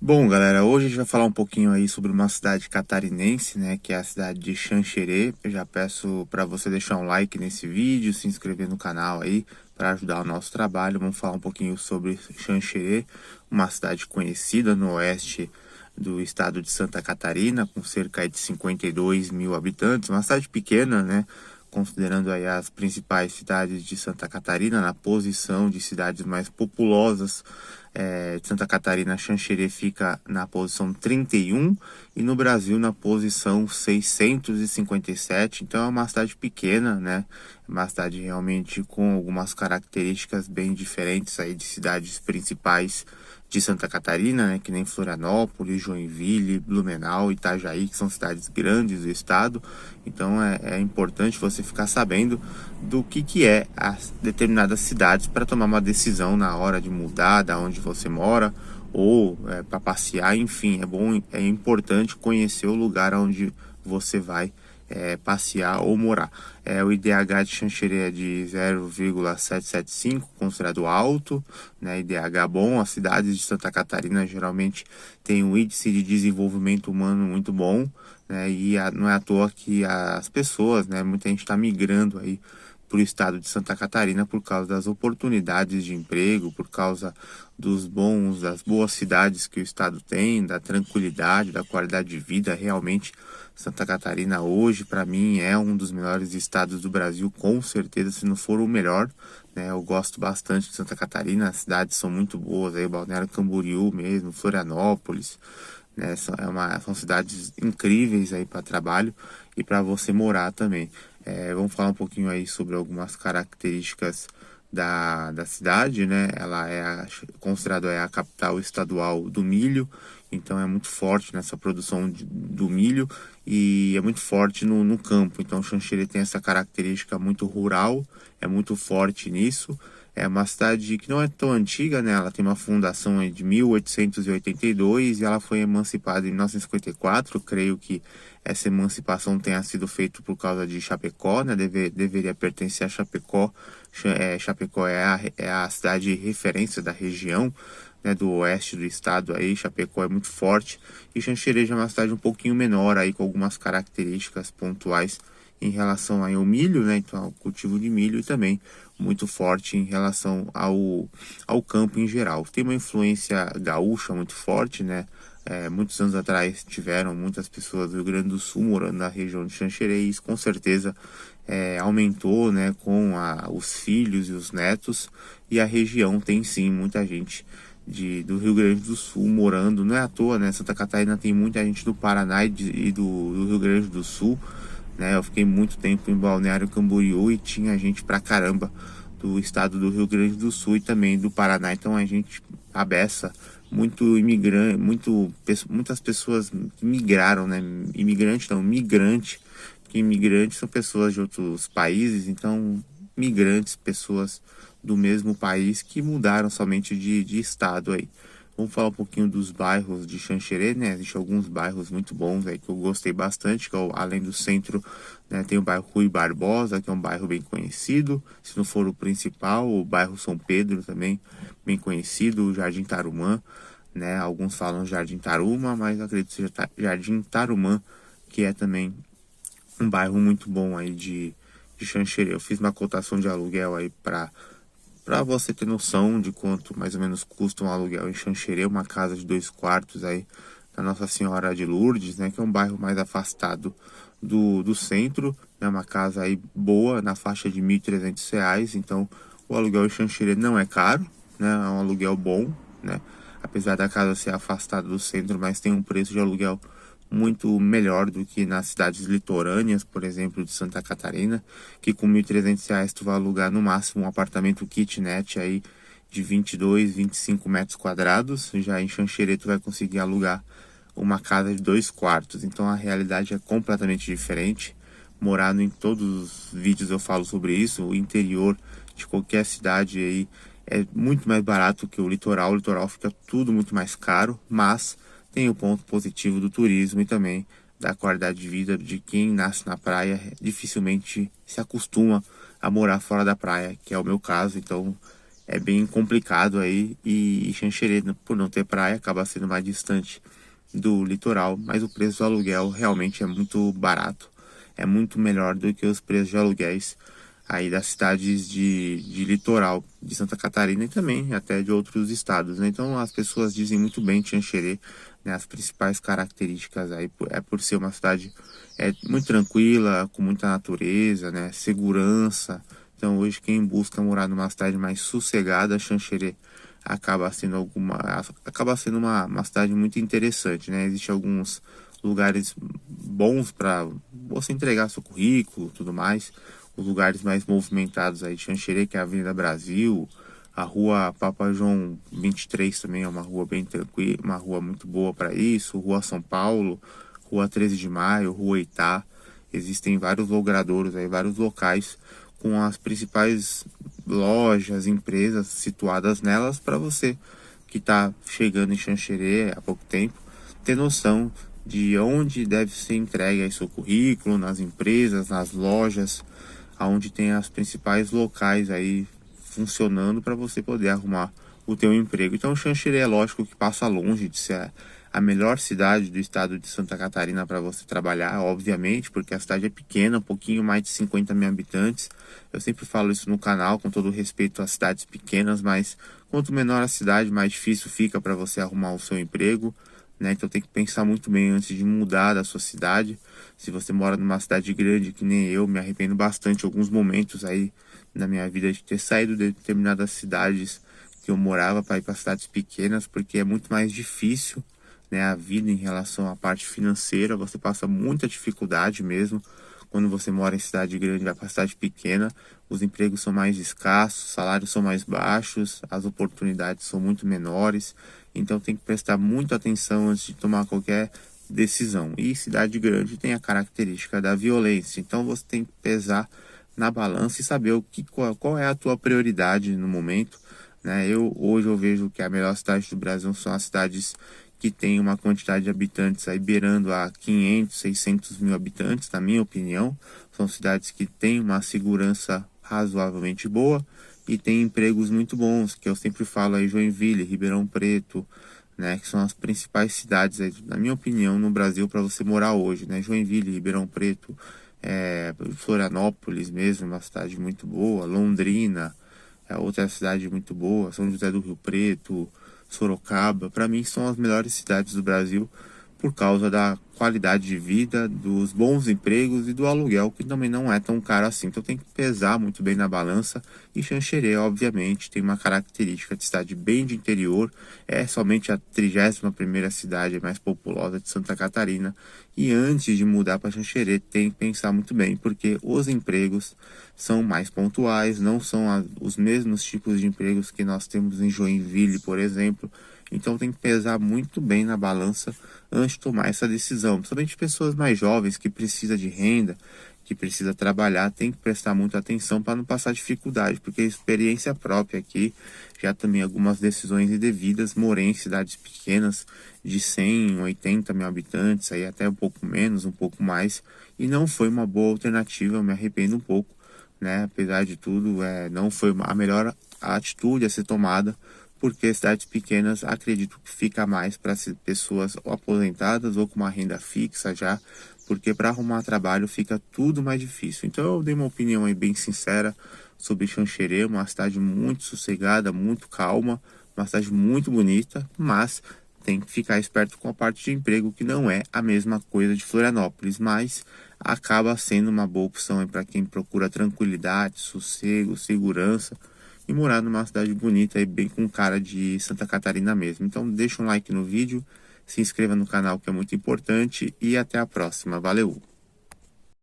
Bom, galera, hoje a gente vai falar um pouquinho aí sobre uma cidade catarinense, né, que é a cidade de Xanxerê. Eu já peço para você deixar um like nesse vídeo, se inscrever no canal aí para ajudar o nosso trabalho. Vamos falar um pouquinho sobre Xanxerê, uma cidade conhecida no oeste do estado de Santa Catarina, com cerca de 52 mil habitantes, uma cidade pequena, né, considerando aí as principais cidades de Santa Catarina, na posição de cidades mais populosas de Santa Catarina, Xanxerê fica na posição 31 e no Brasil na posição 657. Então é uma cidade pequena, né? É uma cidade realmente com algumas características bem diferentes aí de cidades principais de Santa Catarina, né, que nem Florianópolis, Joinville, Blumenau, Itajaí, que são cidades grandes do estado. Então é importante você ficar sabendo do que é as determinadas cidades para tomar uma decisão na hora de mudar da onde você mora ou para passear, enfim, é importante conhecer o lugar onde você vai passear ou morar. O IDH de Xanxerê é de 0,775, considerado alto, né? IDH bom. As cidades de Santa Catarina geralmente têm um índice de desenvolvimento humano muito bom, né? Não é à toa que as pessoas, né? Muita gente está migrando aí para o estado de Santa Catarina por causa das oportunidades de emprego, por causa das boas cidades que o estado tem, da tranquilidade, da qualidade de vida. Realmente, Santa Catarina hoje, para mim, é um dos melhores estados do Brasil, com certeza, se não for o melhor, né? Eu gosto bastante de Santa Catarina, as cidades são muito boas, aí Balneário Camboriú mesmo, Florianópolis, né? São cidades incríveis aí para trabalho e para você morar também. Vamos falar um pouquinho aí sobre algumas características da cidade, né? Ela é considerada a capital estadual do milho, então é muito forte nessa produção do milho e é muito forte no campo. Então Xanxerê tem essa característica muito rural, é muito forte nisso. É uma cidade que não é tão antiga, né? Ela tem uma fundação aí de 1882 e ela foi emancipada em 1954. Creio que essa emancipação tenha sido feita por causa de Chapecó, né? Deveria pertencer a Chapecó. Chapecó é a cidade referência da região, né, do oeste do estado aí. Chapecó é muito forte e Xanxerê já é uma cidade um pouquinho menor aí, com algumas características pontuais em relação aí ao milho, né? Então, ao cultivo de milho e também muito forte em relação ao campo em geral. Tem uma influência gaúcha muito forte, né? Muitos anos atrás tiveram muitas pessoas do Rio Grande do Sul morando na região de Xanxerê e isso com certeza aumentou, né, com os filhos e os netos, e a região tem sim muita gente do Rio Grande do Sul morando. Não é à toa, né? Santa Catarina tem muita gente do Paraná e do Rio Grande do Sul, né? Eu fiquei muito tempo em Balneário Camboriú e tinha gente pra caramba do estado do Rio Grande do Sul e também do Paraná. Então a gente abessa muito imigrante, muitas pessoas que migraram, né? Imigrante não, migrante, que imigrantes são pessoas de outros países, então migrantes, pessoas do mesmo país que mudaram somente de estado aí. Vamos falar um pouquinho dos bairros de Xanxerê, né? Existem alguns bairros muito bons aí que eu gostei bastante, além do centro, né, tem o bairro Rui Barbosa, que é um bairro bem conhecido, se não for o principal, o bairro São Pedro também, bem conhecido, o Jardim Tarumã, né? Alguns falam Jardim Taruma, mas acredito que seja Jardim Tarumã, que é também um bairro muito bom aí de Xanxerê. Eu fiz uma cotação de aluguel aí para você ter noção de quanto mais ou menos custa um aluguel em Xanxerê, uma casa de 2 quartos aí na Nossa Senhora de Lourdes, né, que é um bairro mais afastado do centro, né, uma casa aí boa, na faixa de R$ 1.300, então o aluguel em Xanxerê não é caro, né, é um aluguel bom, né, apesar da casa ser afastada do centro, mas tem um preço de aluguel muito melhor do que nas cidades litorâneas, por exemplo, de Santa Catarina, que com R$ 1.300 tu vai alugar no máximo um apartamento kitnet aí de 22, 25 metros quadrados. Já em Xanxerê tu vai conseguir alugar uma casa de 2 quartos. Então a realidade é completamente diferente. Morado em todos os vídeos eu falo sobre isso, o interior de qualquer cidade aí é muito mais barato que o litoral fica tudo muito mais caro, mas tem o ponto positivo do turismo e também da qualidade de vida de quem nasce na praia, dificilmente se acostuma a morar fora da praia, que é o meu caso. Então é bem complicado aí, e Xanxerê, por não ter praia, acaba sendo mais distante do litoral, mas o preço do aluguel realmente é muito barato, é muito melhor do que os preços de aluguéis aí das cidades de litoral de Santa Catarina e também até de outros estados, né? Então as pessoas dizem muito bem de Xanxerê, né? As principais características aí é por ser uma cidade muito tranquila, com muita natureza, né? Segurança. Então hoje quem busca morar numa cidade mais sossegada, Xanxerê acaba sendo uma cidade muito interessante, né? Existem alguns lugares bons para você entregar seu currículo, tudo mais. Os lugares mais movimentados aí de Xanxerê, que é a Avenida Brasil, a Rua Papa João 23 também é uma rua bem tranquila, uma rua muito boa para isso. Rua São Paulo, Rua 13 de Maio, Rua Itá. Existem vários logradouros aí, vários locais com as principais lojas, empresas situadas nelas para você que está chegando em Xanxerê há pouco tempo ter noção de onde deve ser entregue aí seu currículo, nas empresas, nas lojas, aonde tem as principais locais aí funcionando para você poder arrumar o teu emprego. Então, Xanxerê é lógico que passa longe de ser a melhor cidade do estado de Santa Catarina para você trabalhar, obviamente, porque a cidade é pequena, um pouquinho mais de 50 mil habitantes. Eu sempre falo isso no canal, com todo respeito às cidades pequenas, mas quanto menor a cidade, mais difícil fica para você arrumar o seu emprego, né? Então tem que pensar muito bem antes de mudar da sua cidade. Se você mora numa cidade grande, que nem eu, me arrependo bastante em alguns momentos aí na minha vida de ter saído de determinadas cidades que eu morava para ir para cidades pequenas, porque é muito mais difícil, né, a vida em relação à parte financeira. Você passa muita dificuldade mesmo quando você mora em cidade grande e vai para cidade pequena. Os empregos são mais escassos, os salários são mais baixos, as oportunidades são muito menores. Então tem que prestar muita atenção antes de tomar qualquer decisão. E cidade grande tem a característica da violência. Então você tem que pesar na balança e saber qual é a tua prioridade no momento, né? Hoje eu vejo que a melhor cidade do Brasil são as cidades que têm uma quantidade de habitantes aí beirando a 500, 600 mil habitantes, na minha opinião. São cidades que têm uma segurança razoavelmente boa e têm empregos muito bons, que eu sempre falo aí, Joinville, Ribeirão Preto, né, que são as principais cidades aí, na minha opinião, no Brasil para você morar hoje, né? Joinville, Ribeirão Preto, Florianópolis mesmo, uma cidade muito boa, Londrina, é outra cidade muito boa, São José do Rio Preto, Sorocaba, para mim são as melhores cidades do Brasil por causa da qualidade de vida, dos bons empregos e do aluguel, que também não é tão caro assim. Então tem que pesar muito bem na balança. E Xanxerê, obviamente, tem uma característica de cidade bem de interior, é somente a 31ª cidade mais populosa de Santa Catarina. E antes de mudar para Xanxerê, tem que pensar muito bem, porque os empregos são mais pontuais, não são os mesmos tipos de empregos que nós temos em Joinville, por exemplo. Então tem que pesar muito bem na balança antes de tomar essa decisão. Principalmente pessoas mais jovens que precisam de renda, que precisa trabalhar, tem que prestar muita atenção para não passar dificuldade, porque a experiência própria aqui, já também algumas decisões indevidas, morei em cidades pequenas de 100, 80 mil habitantes, aí até um pouco menos, um pouco mais, e não foi uma boa alternativa, eu me arrependo um pouco, né? Apesar de tudo, não foi a melhor atitude a ser tomada, porque cidades pequenas acredito que fica mais para pessoas ou aposentadas ou com uma renda fixa já, porque para arrumar trabalho fica tudo mais difícil. Então eu dei uma opinião aí bem sincera sobre Xanxerê, uma cidade muito sossegada, muito calma, uma cidade muito bonita, mas tem que ficar esperto com a parte de emprego, que não é a mesma coisa de Florianópolis, mas acaba sendo uma boa opção para quem procura tranquilidade, sossego, segurança e morar numa cidade bonita e bem com cara de Santa Catarina mesmo. Então deixa um like no vídeo, se inscreva no canal que é muito importante e até a próxima. Valeu!